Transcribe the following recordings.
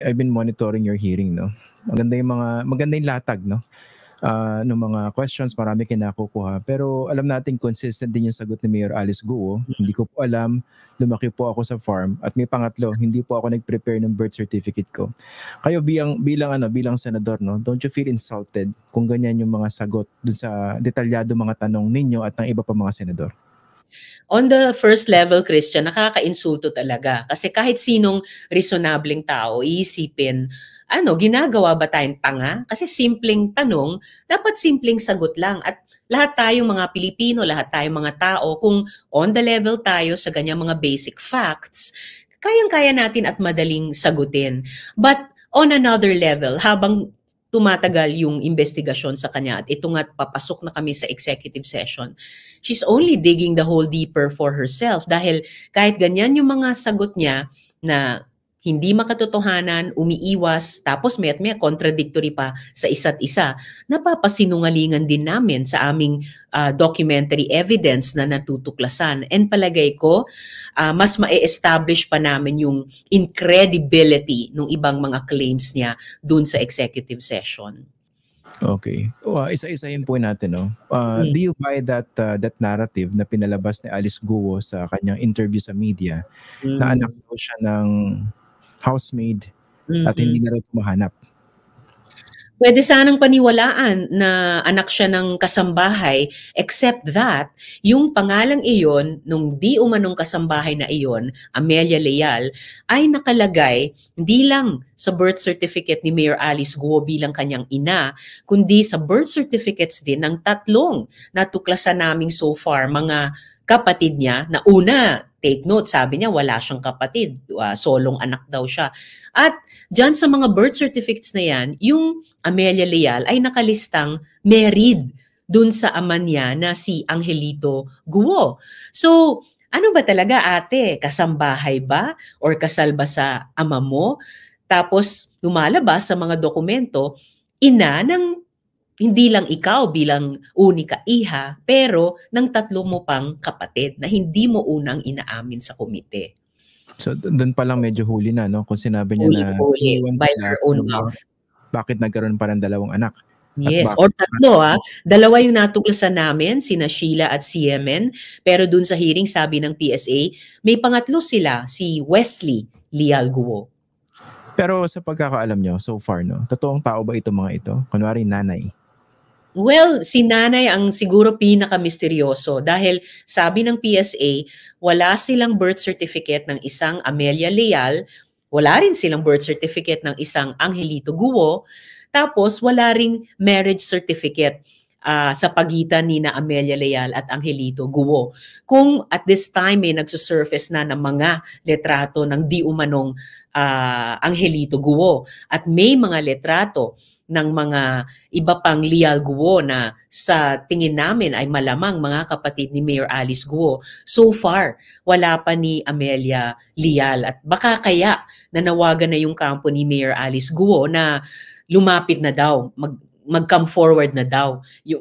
I've been monitoring your hearing, no? Maganda yung latag, no? Ng mga questions, marami kinakukuha. Pero alam natin consistent din yung sagot ni Mayor Alice Guo. Hindi ko po alam, lumaki po ako sa farm. At may pangatlo, hindi po ako nag-prepare ng birth certificate ko. Kayo bilang senador, no, don't you feel insulted kung ganyan yung mga sagot dun sa detalyado mga tanong ninyo at ng iba pa mga senador? On the first level, Christian, nakaka-insulto talaga. Kasi kahit sinong reasonableng tao, iisipin, ginagawa ba tayong tanga? Kasi simpleng tanong, dapat simpleng sagot lang. At lahat tayong mga Pilipino, lahat tayong mga tao, kung on the level tayo sa ganyang mga basic facts, kayang-kaya natin at madaling sagutin. But on another level, habang tumatagal yung investigasyon sa kanya at ito nga't papasok na kami sa executive session, she's only digging the hole deeper for herself dahil kahit ganyan yung mga sagot niya na hindi makatotohanan, umiiwas, tapos may contradictory pa sa isa't isa, napapasinungalingan din namin sa aming documentary evidence na natutuklasan. And palagay ko, mas ma-establish pa namin yung incredibility ng ibang mga claims niya dun sa executive session. Okay. Isa-isahin po natin, no? Do you buy that narrative na pinalabas ni Alice Guo sa kanyang interview sa media na anak po siya ng housemaid at hindi na rin mahanap? Pwede sanang paniwalaan na anak siya ng kasambahay, except that yung pangalang iyon, nung di umanong kasambahay na iyon, Amelia Leal, ay nakalagay hindi lang sa birth certificate ni Mayor Alice Guo bilang kanyang ina, kundi sa birth certificates din ng tatlong natuklasan naming so far, mga kapatid niya na una, take note, sabi niya wala siyang kapatid, solong anak daw siya. At dyan sa mga birth certificates na yan, yung Amelia Leal ay nakalistang married dun sa ama niya na si Angelito Guo. So, ano ba talaga ate? Kasambahay ba? Or kasal ba sa ama mo? Tapos lumalabas sa mga dokumento, ina ng hindi lang ikaw bilang unika iha, pero ng tatlo mo pang kapatid na hindi mo unang inaamin sa komite. So, doon pa lang medyo huli na, no? Kung sinabi niya huli, by her own mouth. Bakit nagkaroon pa ng dalawang anak? Yes, or tatlo dalawa yung natuklasan namin, sina Sheila at si Yemen, pero dun sa hearing sabi ng PSA, may pangatlo sila, si Wesley Leal Guo. Pero sa pagkakaalam nyo, so far, no? Totoong tao ba itong mga ito? Kunwari nanay? Well, si nanay ang siguro pinaka-misteryoso dahil sabi ng PSA, wala silang birth certificate ng isang Amelia Leal, wala rin silang birth certificate ng isang Angelito Guo, tapos wala ring marriage certificate sa pagitan ni na Amelia Leal at Angelito Guo. Kung at this time may nagsusurface na ng mga letrato ng di umanong Angelito Guo at may mga letrato ng mga iba pang Leal Guo na sa tingin namin ay malamang mga kapatid ni Mayor Alice Guo. So far, wala pa ni Amelia Leal at baka kaya nanawagan na yung kampo ni Mayor Alice Guo na lumapit na daw, mag-come forward na daw yung,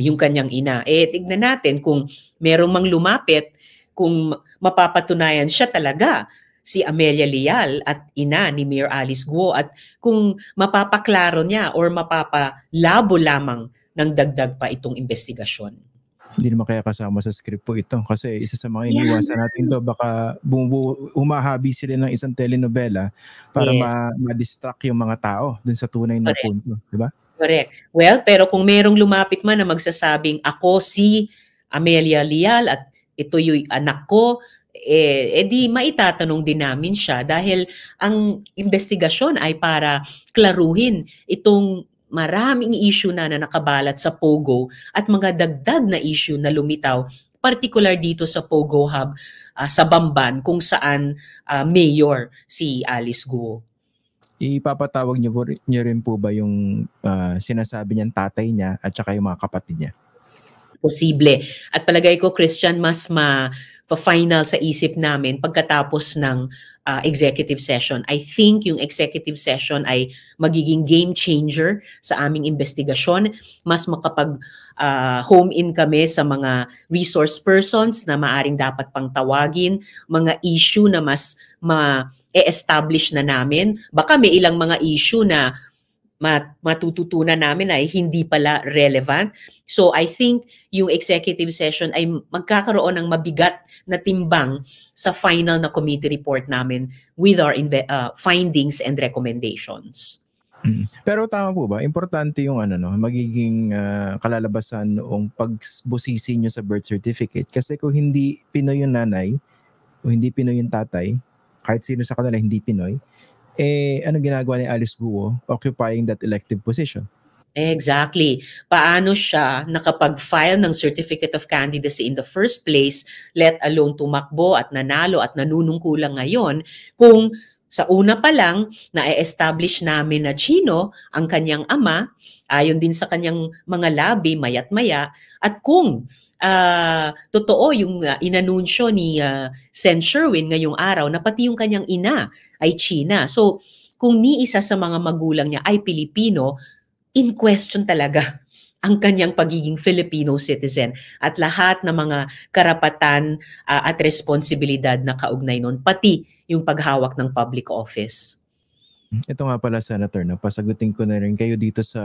yung kanyang ina. Tignan natin kung merong mang lumapit, kung mapapatunayan siya talaga si Amelia Leal at ina ni Mayor Alice Guo at kung mapapaklaro niya or mapapalabo lamang ng dagdag pa itong investigasyon. Hindi naman kaya kasama sa script po ito kasi isa sa mga iniwasan natin to baka humahabi sila ng isang telenovela para ma-distract yung mga tao dun sa tunay na punto, di ba? Correct. Well, pero kung merong lumapit man na magsasabing ako si Amelia Leal at ito yung anak ko, di maitatanong din namin siya dahil ang investigasyon ay para klaruhin itong maraming issue na nakabalat sa Pogo at mga dagdag na issue na lumitaw, particular dito sa Pogo Hub sa Bamban kung saan mayor si Alice Guo. Ipapatawag niyo rin po ba yung sinasabi niyang tatay niya at saka yung mga kapatid niya? Posible. At palagay ko, Christian, mas final sa isip namin pagkatapos ng executive session. I think yung executive session ay magiging game changer sa aming investigasyon. Mas makapag home in kami sa mga resource persons na maaring dapat pang tawagin, mga issue na mas e-establish na namin. Baka may ilang mga issue na matututunan namin ay hindi pala relevant. So I think yung executive session ay magkakaroon ng mabigat na timbang sa final na committee report namin with our findings and recommendations. Pero tama po ba? Importante yung magiging kalalabasan noong pagbusisi nyo sa birth certificate. Kasi kung hindi Pinoy yung nanay o hindi Pinoy yung tatay, kahit sino sa kanila hindi Pinoy, ano ginagawa ni Alice Guo occupying that elective position? Exactly. Paano siya nakapag-file ng Certificate of Candidacy in the first place, let alone tumakbo at nanalo at nanunungkulang ngayon, kung sa una pa lang na-establish namin na Chino ang kanyang ama, ayon din sa kanyang mga labi, mayat maya, at kung totoo yung inanunsyo ni Sen Sherwin ngayong araw na pati yung kanyang ina ay China. So, kung ni isa sa mga magulang niya ay Pilipino, in question talaga ang kanyang pagiging Filipino citizen at lahat ng mga karapatan at responsibilidad na kaugnay nun, pati yung paghawak ng public office. Ito nga pala, Senator, pasagutin ko na rin kayo dito sa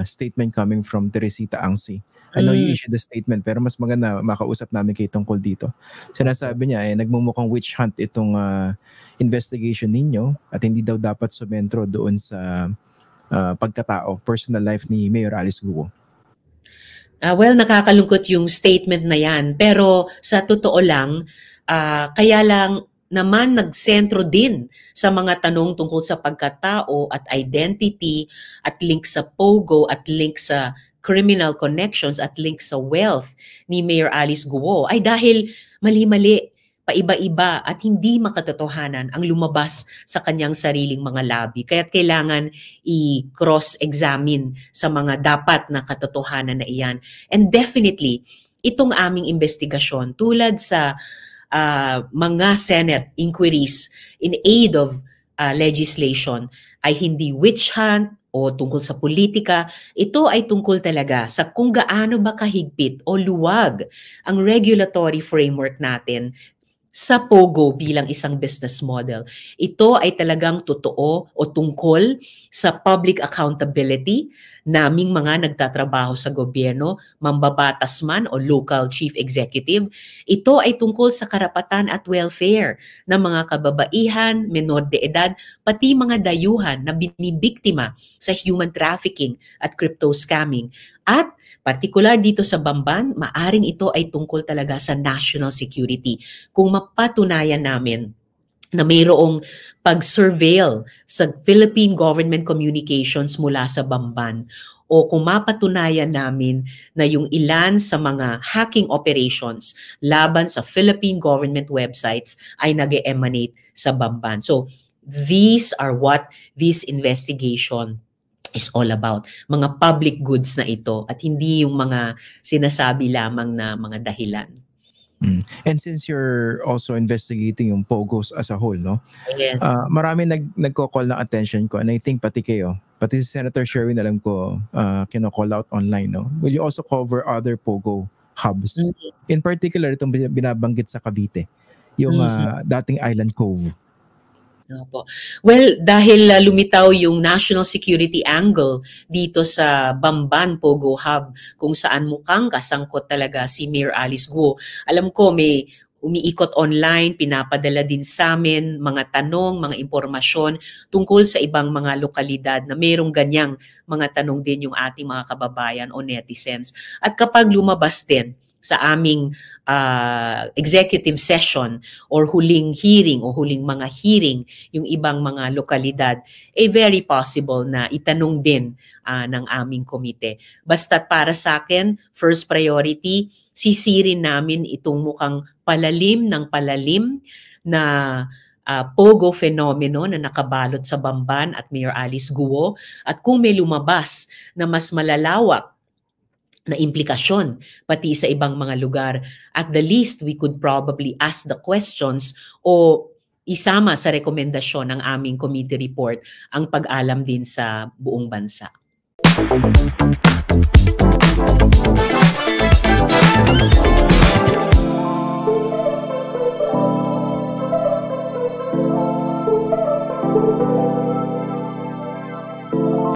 statement coming from Teresita Angsi. I know you issued the statement, pero mas maganda makausap namin kayo tungkol dito. Sinasabi niya, nagmumukhang witch hunt itong investigation ninyo at hindi daw dapat sumentro doon sa pagkatao, personal life ni Mayor Alice Guo. Well, nakakalungkot yung statement na yan. Pero sa totoo lang, kaya lang naman nagsentro din sa mga tanong tungkol sa pagkatao at identity at link sa POGO at link sa criminal connections at link sa wealth ni Mayor Alice Guo ay dahil mali-mali, paiba-iba at hindi makatotohanan ang lumabas sa kanyang sariling mga labi. Kaya't kailangan i-cross-examine sa mga dapat na katotohanan na iyan. And definitely, itong aming investigasyon tulad sa mga Senate inquiries in aid of legislation ay hindi witch hunt o tungkol sa politika. Ito ay tungkol talaga sa kung gaano ba kahigpit o luwag ang regulatory framework natin sa POGO bilang isang business model. Ito ay talagang totoo o tungkol sa public accountability naming mga nagtatrabaho sa gobyerno, mambabatas man o local chief executive. Ito ay tungkol sa karapatan at welfare ng mga kababaihan, menor de edad, pati mga dayuhan na binibiktima sa human trafficking at crypto scamming. At partikular dito sa Bamban, maaring ito ay tungkol talaga sa national security. Kung mapatunayan namin na mayroong pag-surveil sa Philippine government communications mula sa Bamban, o kung mapatunayan namin na yung ilan sa mga hacking operations laban sa Philippine government websites ay nag-emanate sa Bamban. So, these are what this investigation is all about. Mga public goods na ito at hindi yung mga sinasabi lamang na mga dahilan. And since you're also investigating yung POGOs as a whole, no? Yes. Marami nagko-call ng attention ko, and I think pati kayo, pati si Senator Sherwin, alam ko, kino-call out online, no? Will you also cover other POGO hubs? In particular, itong binabanggit sa Cavite, yung dating Island Cove. Well, dahil lumitaw yung national security angle dito sa Bamban POGO Hub, kung saan mukhang kasangkot talaga si Mayor Alice Guo. Alam ko may umiikot online, pinapadala din sa amin mga tanong, mga impormasyon tungkol sa ibang mga lokalidad na mayroong ganyang mga tanong din yung ating mga kababayan o netizens. At kapag lumabas din sa aming executive session or huling hearing o huling mga hearing yung ibang mga lokalidad, very possible na itanong din ng aming komite. Basta't para sa akin, first priority, sisirin namin itong mukhang palalim ng palalim na POGO fenomeno na nakabalot sa Bamban at Mayor Alice Guo, at kung may lumabas na mas malalawak na implikasyon pati sa ibang mga lugar, at the least we could probably ask the questions o isama sa rekomendasyon ng aming committee report ang pag-alam din sa buong bansa.